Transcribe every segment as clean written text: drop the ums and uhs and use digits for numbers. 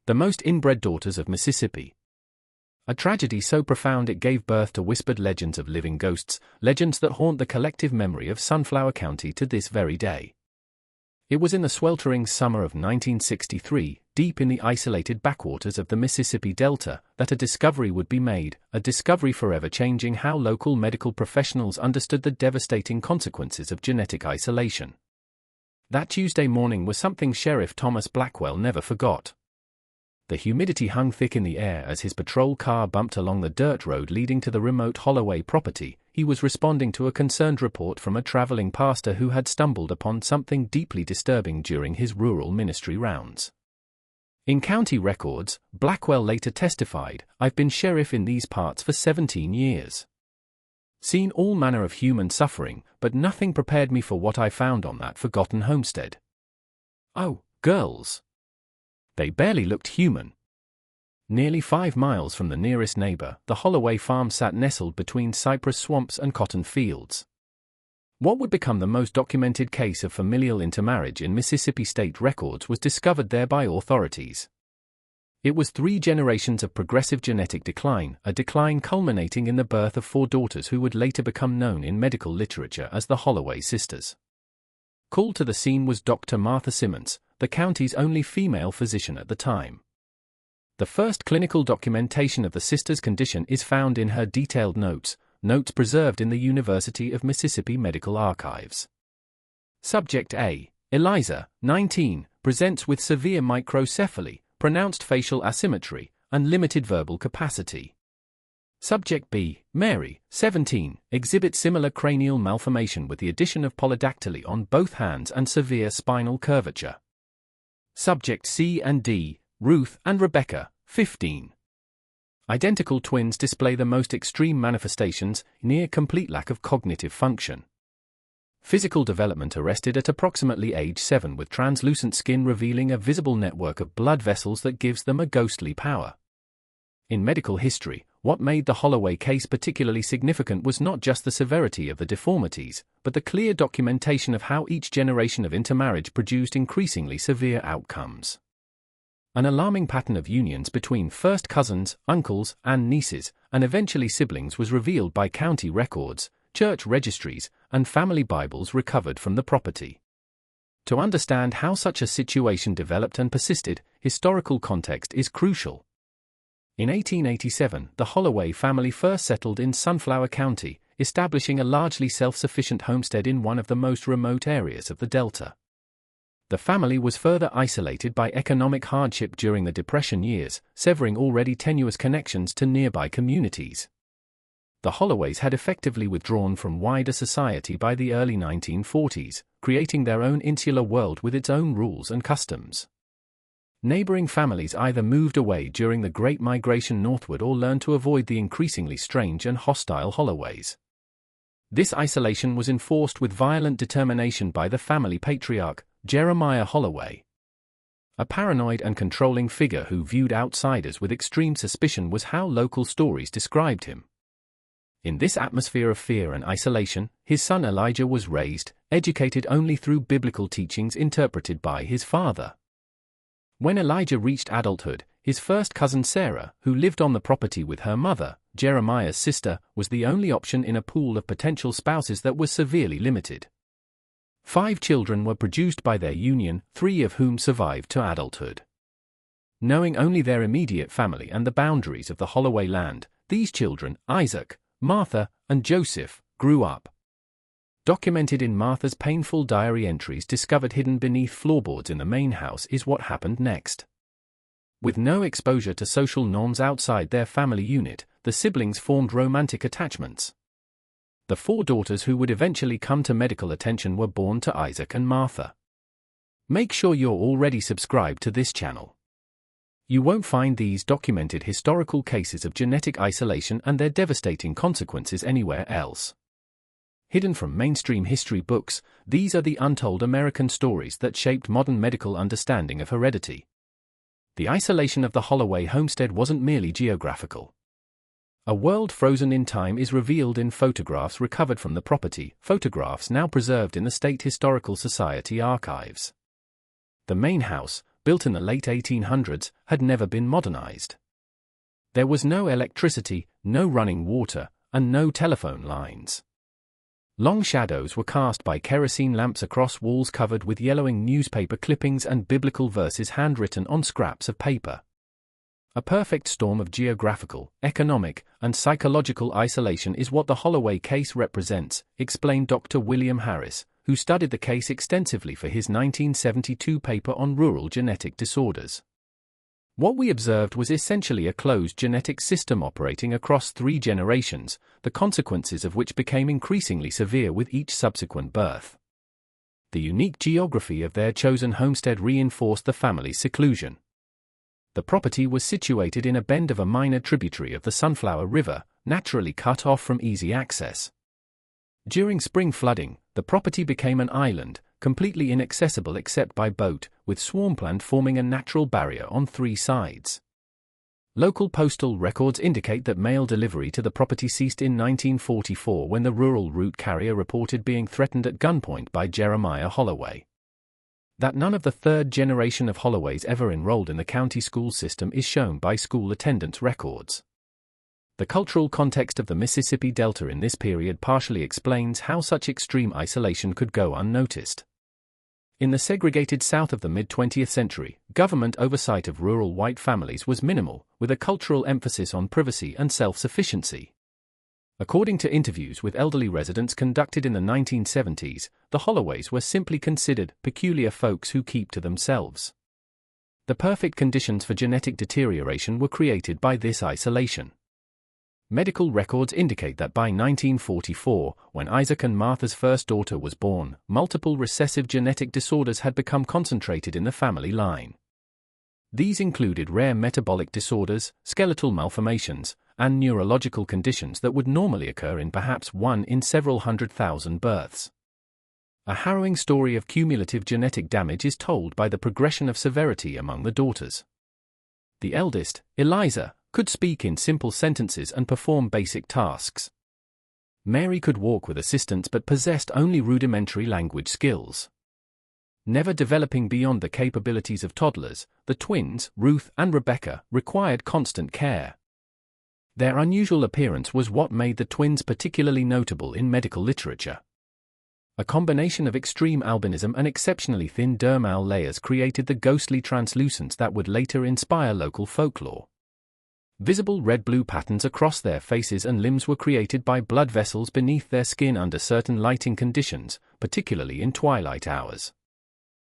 The most inbred daughters of Mississippi. A tragedy so profound it gave birth to whispered legends of living ghosts, legends that haunt the collective memory of Sunflower County to this very day. It was in the sweltering summer of 1963, deep in the isolated backwaters of the Mississippi Delta, that a discovery would be made, a discovery forever changing how local medical professionals understood the devastating consequences of genetic isolation. That Tuesday morning was something Sheriff Thomas Blackwell never forgot. The humidity hung thick in the air as his patrol car bumped along the dirt road leading to the remote Holloway property. He was responding to a concerned report from a traveling pastor who had stumbled upon something deeply disturbing during his rural ministry rounds. In county records, Blackwell later testified, "I've been sheriff in these parts for 17 years. Seen all manner of human suffering, but nothing prepared me for what I found on that forgotten homestead. Oh, girls! They barely looked human." Nearly 5 miles from the nearest neighbor, the Holloway farm sat nestled between cypress swamps and cotton fields. What would become the most documented case of familial intermarriage in Mississippi state records was discovered there by authorities. It was 3 generations of progressive genetic decline, a decline culminating in the birth of 4 daughters who would later become known in medical literature as the Holloway sisters. Called to the scene was Dr. Martha Simmons, the county's only female physician at the time. The first clinical documentation of the sisters' condition is found in her detailed notes preserved in the University of Mississippi Medical Archives. Subject A. Eliza, 19, presents with severe microcephaly, pronounced facial asymmetry, and limited verbal capacity. Subject B. Mary, 17, exhibits similar cranial malformation with the addition of polydactyly on both hands and severe spinal curvature. Subject C and D. Ruth and Rebecca, 15. Identical twins display the most extreme manifestations, near complete lack of cognitive function. Physical development arrested at approximately age 7 with translucent skin revealing a visible network of blood vessels that gives them a ghostly power. In medical history, what made the Holloway case particularly significant was not just the severity of the deformities, but the clear documentation of how each generation of intermarriage produced increasingly severe outcomes. An alarming pattern of unions between first cousins, uncles, and nieces, and eventually siblings was revealed by county records, church registries, and family Bibles recovered from the property. To understand how such a situation developed and persisted, historical context is crucial. In 1887, the Holloway family first settled in Sunflower County, establishing a largely self-sufficient homestead in one of the most remote areas of the Delta. The family was further isolated by economic hardship during the Depression years, severing already tenuous connections to nearby communities. The Holloways had effectively withdrawn from wider society by the early 1940s, creating their own insular world with its own rules and customs. Neighboring families either moved away during the Great Migration northward or learned to avoid the increasingly strange and hostile Holloways. This isolation was enforced with violent determination by the family patriarch, Jeremiah Holloway. A paranoid and controlling figure who viewed outsiders with extreme suspicion was how local stories described him. In this atmosphere of fear and isolation, his son Elijah was raised, educated only through biblical teachings interpreted by his father. When Elijah reached adulthood, his first cousin Sarah, who lived on the property with her mother, Jeremiah's sister, was the only option in a pool of potential spouses that was severely limited. 5 children were produced by their union, 3 of whom survived to adulthood. Knowing only their immediate family and the boundaries of the Holloway land, these children, Isaac, Martha, and Joseph, grew up. Documented in Martha's painful diary entries discovered hidden beneath floorboards in the main house is what happened next. With no exposure to social norms outside their family unit, the siblings formed romantic attachments. The 4 daughters who would eventually come to medical attention were born to Isaac and Martha. Make sure you're already subscribed to this channel. You won't find these documented historical cases of genetic isolation and their devastating consequences anywhere else. Hidden from mainstream history books, these are the untold American stories that shaped modern medical understanding of heredity. The isolation of the Holloway homestead wasn't merely geographical. A world frozen in time is revealed in photographs recovered from the property, photographs now preserved in the State Historical Society archives. The main house, built in the late 1800s, had never been modernized. There was no electricity, no running water, and no telephone lines. Long shadows were cast by kerosene lamps across walls covered with yellowing newspaper clippings and biblical verses handwritten on scraps of paper. A perfect storm of geographical, economic, and psychological isolation is what the Holloway case represents, explained Dr. William Harris, who studied the case extensively for his 1972 paper on rural genetic disorders. What we observed was essentially a closed genetic system operating across 3 generations, the consequences of which became increasingly severe with each subsequent birth. The unique geography of their chosen homestead reinforced the family's seclusion. The property was situated in a bend of a minor tributary of the Sunflower River, naturally cut off from easy access. During spring flooding, the property became an island, completely inaccessible except by boat, with swampland forming a natural barrier on 3 sides. Local postal records indicate that mail delivery to the property ceased in 1944 when the rural route carrier reported being threatened at gunpoint by Jeremiah Holloway. That none of the 3rd generation of Holloways ever enrolled in the county school system is shown by school attendance records. The cultural context of the Mississippi Delta in this period partially explains how such extreme isolation could go unnoticed. In the segregated South of the mid-20th century, government oversight of rural white families was minimal, with a cultural emphasis on privacy and self-sufficiency. According to interviews with elderly residents conducted in the 1970s, the Holloways were simply considered peculiar folks who keep to themselves. The perfect conditions for genetic deterioration were created by this isolation. Medical records indicate that by 1944, when Isaac and Martha's first daughter was born, multiple recessive genetic disorders had become concentrated in the family line. These included rare metabolic disorders, skeletal malformations, and neurological conditions that would normally occur in perhaps 1 in several 100,000 births. A harrowing story of cumulative genetic damage is told by the progression of severity among the daughters. The eldest, Eliza, could speak in simple sentences and perform basic tasks. Mary could walk with assistance but possessed only rudimentary language skills. Never developing beyond the capabilities of toddlers, the twins, Ruth and Rebecca, required constant care. Their unusual appearance was what made the twins particularly notable in medical literature. A combination of extreme albinism and exceptionally thin dermal layers created the ghostly translucence that would later inspire local folklore. Visible red-blue patterns across their faces and limbs were created by blood vessels beneath their skin under certain lighting conditions, particularly in twilight hours.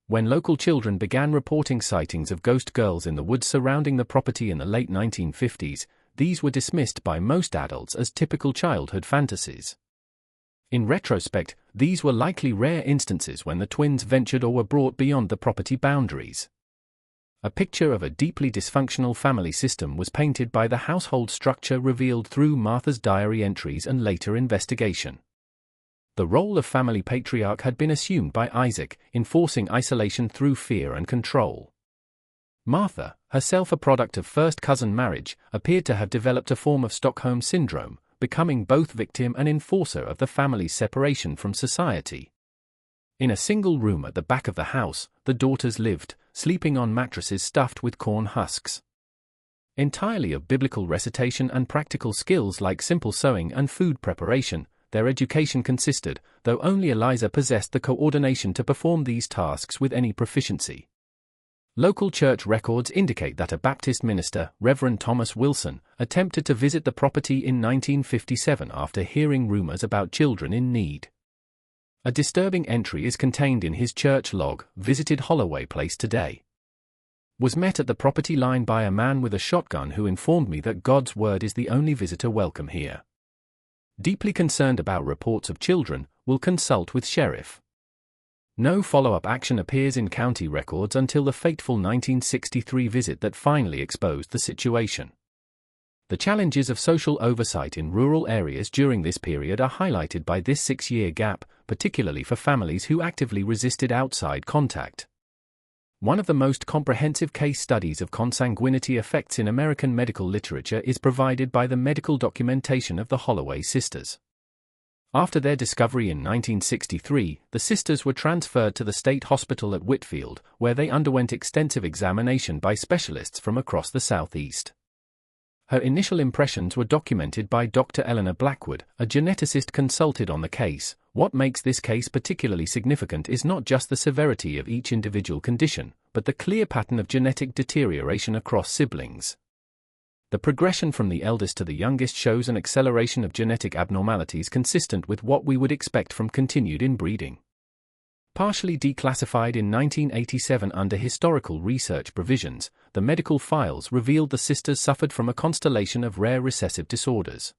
When local children began reporting sightings of ghost girls in the woods surrounding the property in the late 1950s, these were dismissed by most adults as typical childhood fantasies. In retrospect, these were likely rare instances when the twins ventured or were brought beyond the property boundaries. A picture of a deeply dysfunctional family system was painted by the household structure revealed through Martha's diary entries and later investigation. The role of family patriarch had been assumed by Isaac, enforcing isolation through fear and control. Martha, herself a product of first-cousin marriage, appeared to have developed a form of Stockholm syndrome, becoming both victim and enforcer of the family's separation from society. In a single room at the back of the house, the daughters lived, sleeping on mattresses stuffed with corn husks. Entirely of biblical recitation and practical skills like simple sewing and food preparation, their education consisted, though only Eliza possessed the coordination to perform these tasks with any proficiency. Local church records indicate that a Baptist minister, Reverend Thomas Wilson, attempted to visit the property in 1957 after hearing rumors about children in need. A disturbing entry is contained in his church log, visited Holloway Place today. Was met at the property line by a man with a shotgun who informed me that God's word is the only visitor welcome here. Deeply concerned about reports of children, will consult with sheriff. No follow-up action appears in county records until the fateful 1963 visit that finally exposed the situation. The challenges of social oversight in rural areas during this period are highlighted by this 6-year gap, particularly for families who actively resisted outside contact. One of the most comprehensive case studies of consanguinity effects in American medical literature is provided by the medical documentation of the Holloway sisters. After their discovery in 1963, the sisters were transferred to the state hospital at Whitfield, where they underwent extensive examination by specialists from across the Southeast. Her initial impressions were documented by Dr. Eleanor Blackwood, a geneticist consulted on the case. What makes this case particularly significant is not just the severity of each individual condition, but the clear pattern of genetic deterioration across siblings. The progression from the eldest to the youngest shows an acceleration of genetic abnormalities consistent with what we would expect from continued inbreeding. Partially declassified in 1987 under historical research provisions, the medical files revealed the sisters suffered from a constellation of rare recessive disorders.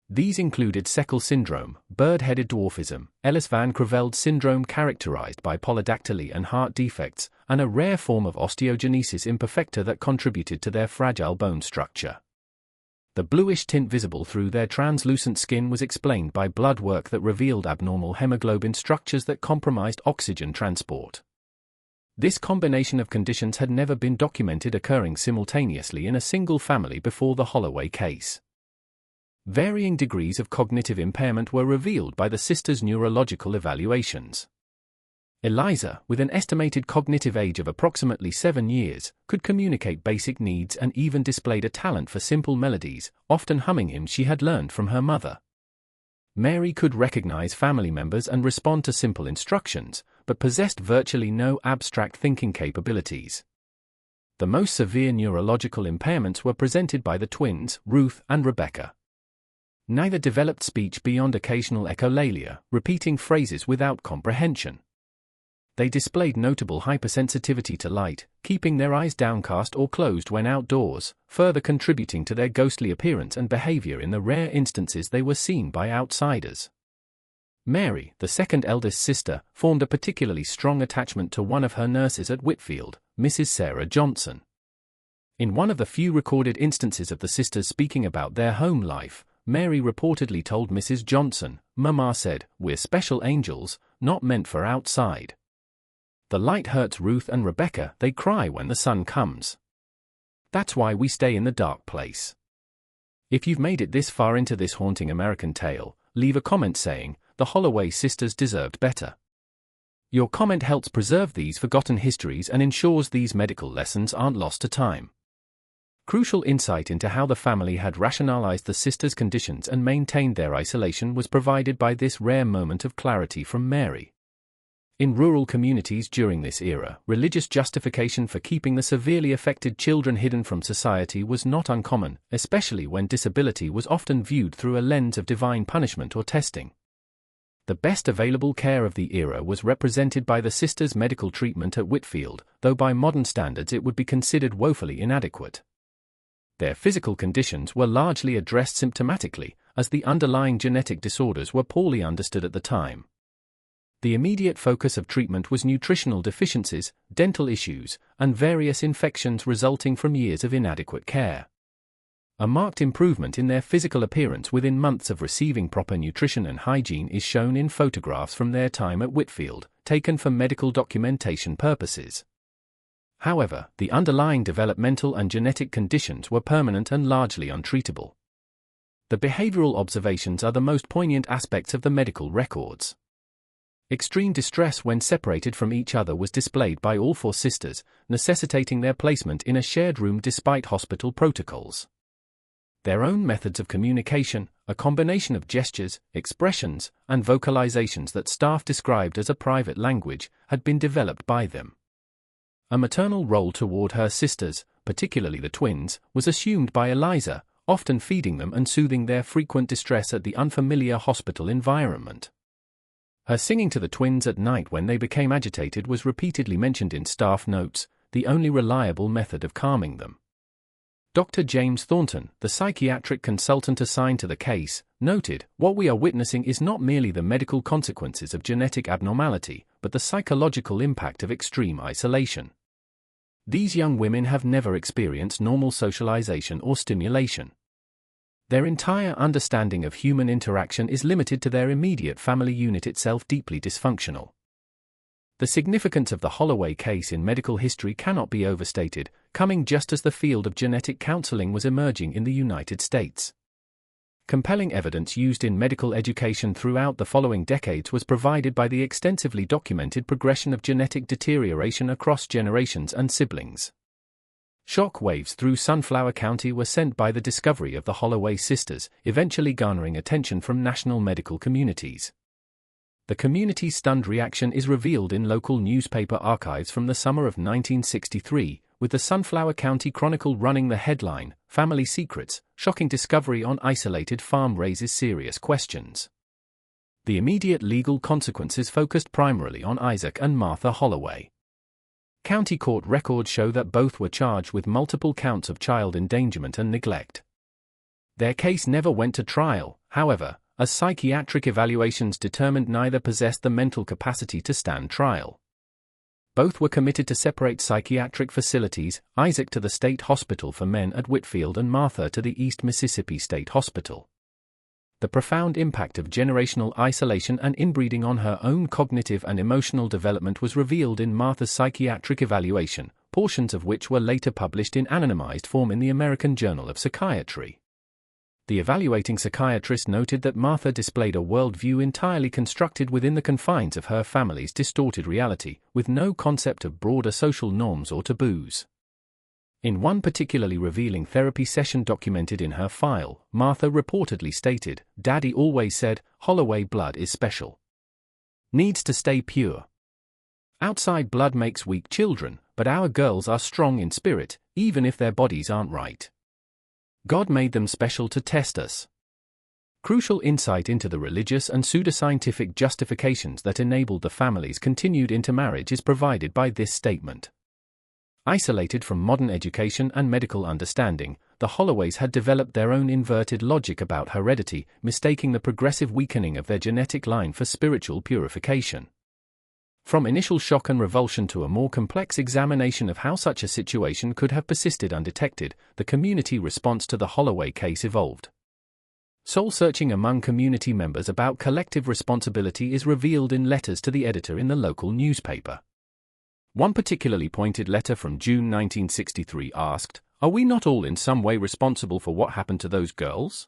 These included Seckel syndrome, bird-headed dwarfism, Ellis-Van Creveld syndrome characterized by polydactyly and heart defects, and a rare form of osteogenesis imperfecta that contributed to their fragile bone structure. The bluish tint visible through their translucent skin was explained by blood work that revealed abnormal hemoglobin structures that compromised oxygen transport. This combination of conditions had never been documented occurring simultaneously in a single family before the Holloway case. Varying degrees of cognitive impairment were revealed by the sisters' neurological evaluations. Eliza, with an estimated cognitive age of approximately 7 years, could communicate basic needs and even displayed a talent for simple melodies, often humming hymns she had learned from her mother. Mary could recognize family members and respond to simple instructions, but possessed virtually no abstract thinking capabilities. The most severe neurological impairments were presented by the twins, Ruth and Rebecca. Neither developed speech beyond occasional echolalia, repeating phrases without comprehension. They displayed notable hypersensitivity to light, keeping their eyes downcast or closed when outdoors, further contributing to their ghostly appearance and behavior in the rare instances they were seen by outsiders. Mary, the second eldest sister, formed a particularly strong attachment to one of her nurses at Whitfield, Mrs. Sarah Johnson. In one of the few recorded instances of the sisters speaking about their home life, Mary reportedly told Mrs. Johnson, "Mama said, we're special angels, not meant for outside. The light hurts Ruth and Rebecca, they cry when the sun comes. That's why we stay in the dark place." If you've made it this far into this haunting American tale, leave a comment saying, "The Holloway sisters deserved better." Your comment helps preserve these forgotten histories and ensures these medical lessons aren't lost to time. Crucial insight into how the family had rationalized the sisters' conditions and maintained their isolation was provided by this rare moment of clarity from Mary. In rural communities during this era, religious justification for keeping the severely affected children hidden from society was not uncommon, especially when disability was often viewed through a lens of divine punishment or testing. The best available care of the era was represented by the sisters' medical treatment at Whitfield, though by modern standards it would be considered woefully inadequate. Their physical conditions were largely addressed symptomatically, as the underlying genetic disorders were poorly understood at the time. The immediate focus of treatment was nutritional deficiencies, dental issues, and various infections resulting from years of inadequate care. A marked improvement in their physical appearance within months of receiving proper nutrition and hygiene is shown in photographs from their time at Whitfield, taken for medical documentation purposes. However, the underlying developmental and genetic conditions were permanent and largely untreatable. The behavioral observations are the most poignant aspects of the medical records. Extreme distress when separated from each other was displayed by all four sisters, necessitating their placement in a shared room despite hospital protocols. Their own methods of communication, a combination of gestures, expressions, and vocalizations that staff described as a private language, had been developed by them. A maternal role toward her sisters, particularly the twins, was assumed by Eliza, often feeding them and soothing their frequent distress at the unfamiliar hospital environment. Her singing to the twins at night when they became agitated was repeatedly mentioned in staff notes, the only reliable method of calming them. Dr. James Thornton, the psychiatric consultant assigned to the case, noted, "What we are witnessing is not merely the medical consequences of genetic abnormality, but the psychological impact of extreme isolation. These young women have never experienced normal socialization or stimulation. Their entire understanding of human interaction is limited to their immediate family unit, itself deeply dysfunctional." The significance of the Holloway case in medical history cannot be overstated, coming just as the field of genetic counseling was emerging in the United States. Compelling evidence used in medical education throughout the following decades was provided by the extensively documented progression of genetic deterioration across generations and siblings. Shock waves through Sunflower County were sent by the discovery of the Holloway sisters, eventually garnering attention from national medical communities. The community's stunned reaction is revealed in local newspaper archives from the summer of 1963, with the Sunflower County Chronicle running the headline, "Family Secrets, Shocking Discovery on Isolated Farm Raises Serious Questions." The immediate legal consequences focused primarily on Isaac and Martha Holloway. County court records show that both were charged with multiple counts of child endangerment and neglect. Their case never went to trial, however, as psychiatric evaluations determined neither possessed the mental capacity to stand trial. Both were committed to separate psychiatric facilities, Isaac to the State Hospital for Men at Whitfield and Martha to the East Mississippi State Hospital. The profound impact of generational isolation and inbreeding on her own cognitive and emotional development was revealed in Martha's psychiatric evaluation, portions of which were later published in anonymized form in the American Journal of Psychiatry. The evaluating psychiatrist noted that Martha displayed a worldview entirely constructed within the confines of her family's distorted reality, with no concept of broader social norms or taboos. In one particularly revealing therapy session documented in her file, Martha reportedly stated, "Daddy always said, Holloway blood is special. Needs to stay pure. Outside blood makes weak children, but our girls are strong in spirit, even if their bodies aren't right. God made them special to test us." Crucial insight into the religious and pseudoscientific justifications that enabled the family's continued intermarriage is provided by this statement. Isolated from modern education and medical understanding, the Holloways had developed their own inverted logic about heredity, mistaking the progressive weakening of their genetic line for spiritual purification. From initial shock and revulsion to a more complex examination of how such a situation could have persisted undetected, the community response to the Holloway case evolved. Soul-searching among community members about collective responsibility is revealed in letters to the editor in the local newspaper. One particularly pointed letter from June 1963 asked, "Are we not all in some way responsible for what happened to those girls?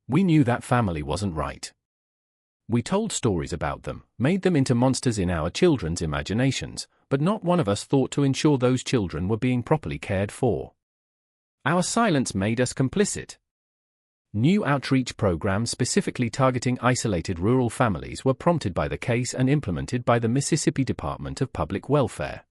We knew that family wasn't right. We told stories about them, made them into monsters in our children's imaginations, but not one of us thought to ensure those children were being properly cared for. Our silence made us complicit." New outreach programs specifically targeting isolated rural families were prompted by the case and implemented by the Mississippi Department of Public Welfare.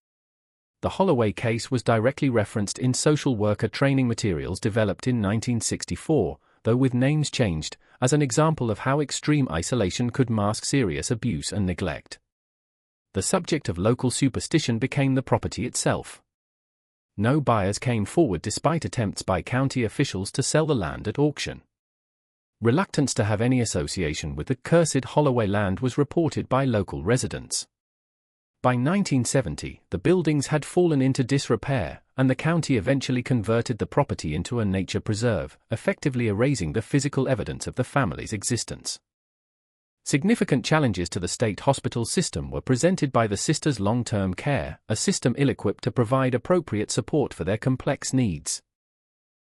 The Holloway case was directly referenced in social worker training materials developed in 1964, though with names changed, as an example of how extreme isolation could mask serious abuse and neglect. The subject of local superstition became the property itself. No buyers came forward despite attempts by county officials to sell the land at auction. Reluctance to have any association with the cursed Holloway land was reported by local residents. By 1970, the buildings had fallen into disrepair, and the county eventually converted the property into a nature preserve, effectively erasing the physical evidence of the family's existence. Significant challenges to the state hospital system were presented by the sisters' long-term care, a system ill-equipped to provide appropriate support for their complex needs.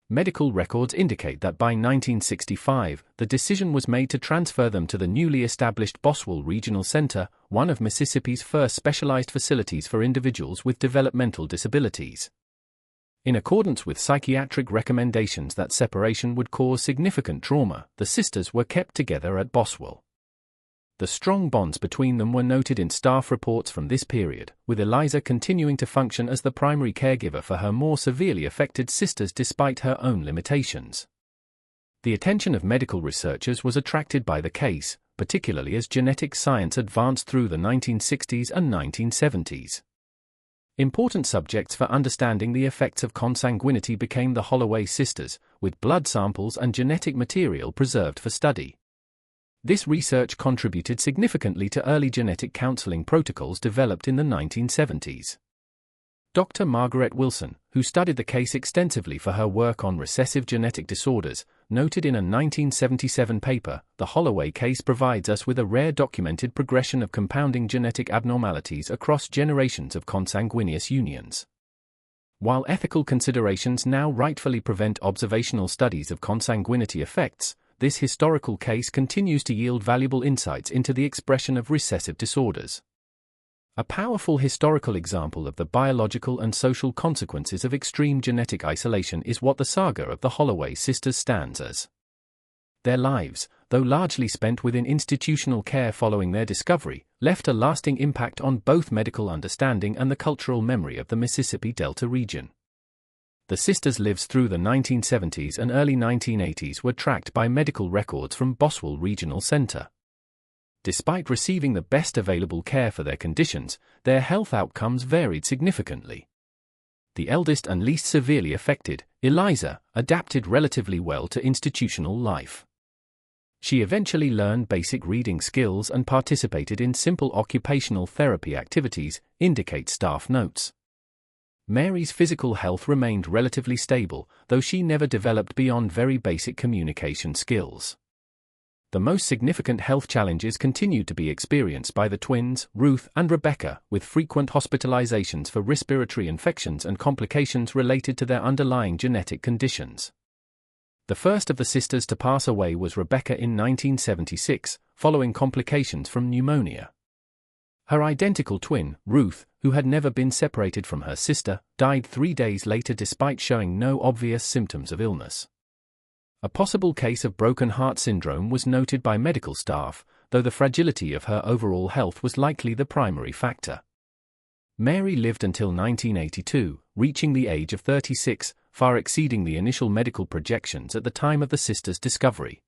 Medical records indicate that by 1965, the decision was made to transfer them to the newly established Boswell Regional Center, one of Mississippi's first specialized facilities for individuals with developmental disabilities. In accordance with psychiatric recommendations that separation would cause significant trauma, the sisters were kept together at Boswell. The strong bonds between them were noted in staff reports from this period, with Eliza continuing to function as the primary caregiver for her more severely affected sisters despite her own limitations. The attention of medical researchers was attracted by the case, particularly as genetic science advanced through the 1960s and 1970s. Important subjects for understanding the effects of consanguinity became the Holloway sisters, with blood samples and genetic material preserved for study. This research contributed significantly to early genetic counseling protocols developed in the 1970s. Dr. Margaret Wilson, who studied the case extensively for her work on recessive genetic disorders, noted in a 1977 paper, "The Holloway case provides us with a rare documented progression of compounding genetic abnormalities across generations of consanguineous unions." While ethical considerations now rightfully prevent observational studies of consanguinity effects, this historical case continues to yield valuable insights into the expression of recessive disorders. A powerful historical example of the biological and social consequences of extreme genetic isolation is what the saga of the Holloway sisters stands as. Their lives, though largely spent within institutional care following their discovery, left a lasting impact on both medical understanding and the cultural memory of the Mississippi Delta region. The sisters' lives through the 1970s and early 1980s were tracked by medical records from Boswell Regional Center. Despite receiving the best available care for their conditions, their health outcomes varied significantly. The eldest and least severely affected, Eliza, adapted relatively well to institutional life. She eventually learned basic reading skills and participated in simple occupational therapy activities, indicate staff notes. Mary's physical health remained relatively stable, though she never developed beyond very basic communication skills. The most significant health challenges continued to be experienced by the twins, Ruth and Rebecca, with frequent hospitalizations for respiratory infections and complications related to their underlying genetic conditions. The first of the sisters to pass away was Rebecca in 1976, following complications from pneumonia. Her identical twin, Ruth, who had never been separated from her sister, died 3 days later despite showing no obvious symptoms of illness. A possible case of broken heart syndrome was noted by medical staff, though the fragility of her overall health was likely the primary factor. Mary lived until 1982, reaching the age of 36, far exceeding the initial medical projections at the time of the sisters' discovery.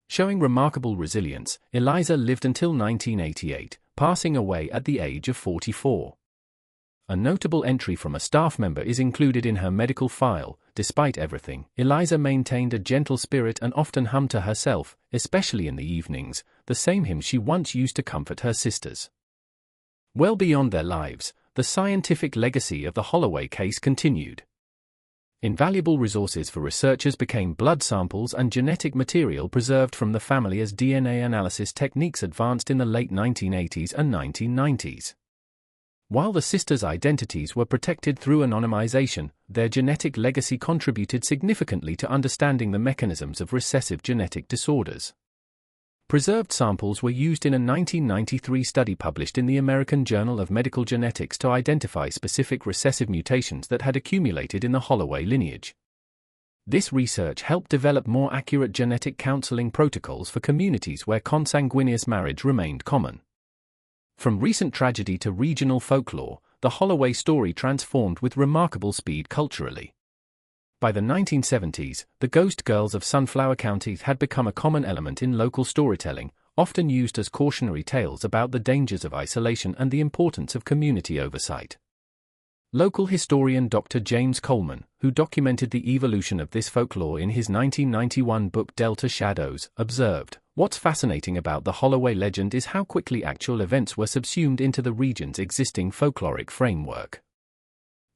Showing remarkable resilience, Eliza lived until 1988, passing away at the age of 44. A notable entry from a staff member is included in her medical file. Despite everything, Eliza maintained a gentle spirit and often hummed to herself, especially in the evenings, the same hymn she once used to comfort her sisters. Well beyond their lives, the scientific legacy of the Holloway case continued. Invaluable resources for researchers became blood samples and genetic material preserved from the family as DNA analysis techniques advanced in the late 1980s and 1990s. While the sisters' identities were protected through anonymization, their genetic legacy contributed significantly to understanding the mechanisms of recessive genetic disorders. Preserved samples were used in a 1993 study published in the American Journal of Medical Genetics to identify specific recessive mutations that had accumulated in the Holloway lineage. This research helped develop more accurate genetic counseling protocols for communities where consanguineous marriage remained common. From recent tragedy to regional folklore, the Holloway story transformed with remarkable speed culturally. By the 1970s, the ghost girls of Sunflower County had become a common element in local storytelling, often used as cautionary tales about the dangers of isolation and the importance of community oversight. Local historian Dr. James Coleman, who documented the evolution of this folklore in his 1991 book Delta Shadows, observed, "What's fascinating about the Holloway legend is how quickly actual events were subsumed into the region's existing folkloric framework.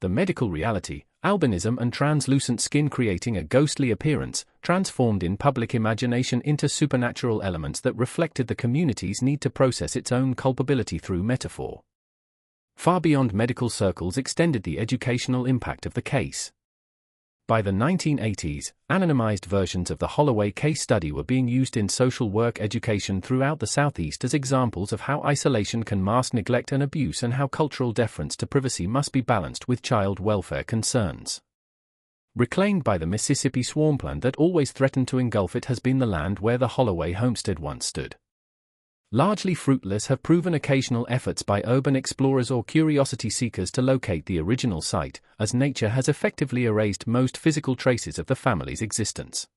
The medical reality, albinism and translucent skin creating a ghostly appearance, transformed in public imagination into supernatural elements that reflected the community's need to process its own culpability through metaphor. Far beyond medical circles extended the educational impact of the case. By the 1980s, anonymized versions of the Holloway case study were being used in social work education throughout the Southeast as examples of how isolation can mask neglect and abuse and how cultural deference to privacy must be balanced with child welfare concerns. Reclaimed by the Mississippi swampland that always threatened to engulf it has been the land where the Holloway homestead once stood. Largely fruitless have proven occasional efforts by urban explorers or curiosity seekers to locate the original site, as nature has effectively erased most physical traces of the family's existence.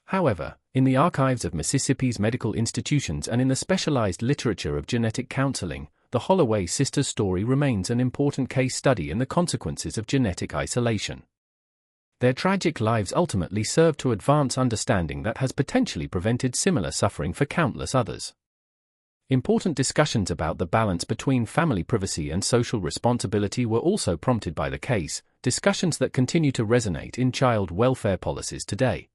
However, in the archives of Mississippi's medical institutions and in the specialized literature of genetic counseling, the Holloway sisters' story remains an important case study in the consequences of genetic isolation. Their tragic lives ultimately serve to advance understanding that has potentially prevented similar suffering for countless others. Important discussions about the balance between family privacy and social responsibility were also prompted by the case, discussions that continue to resonate in child welfare policies today.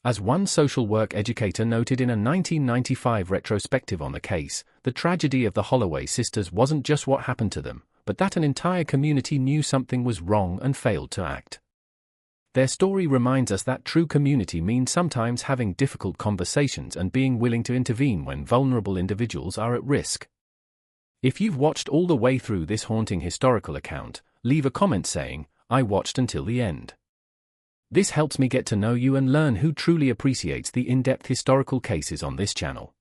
As one social work educator noted in a 1995 retrospective on the case, the tragedy of the Holloway sisters wasn't just what happened to them, but that an entire community knew something was wrong and failed to act. Their story reminds us that true community means sometimes having difficult conversations and being willing to intervene when vulnerable individuals are at risk. If you've watched all the way through this haunting historical account, leave a comment saying, "I watched until the end." This helps me get to know you and learn who truly appreciates the in-depth historical cases on this channel.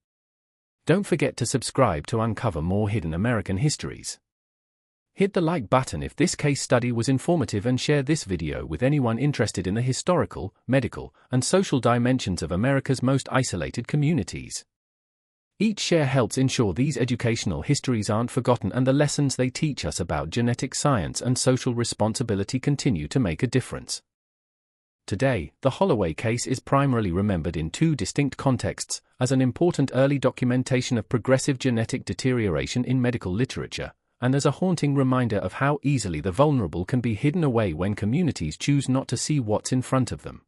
Don't forget to subscribe to uncover more hidden American histories. Hit the like button if this case study was informative and share this video with anyone interested in the historical, medical, and social dimensions of America's most isolated communities. Each share helps ensure these educational histories aren't forgotten and the lessons they teach us about genetic science and social responsibility continue to make a difference. Today, the Holloway case is primarily remembered in two distinct contexts, as an important early documentation of progressive genetic deterioration in medical literature, and as a haunting reminder of how easily the vulnerable can be hidden away when communities choose not to see what's in front of them.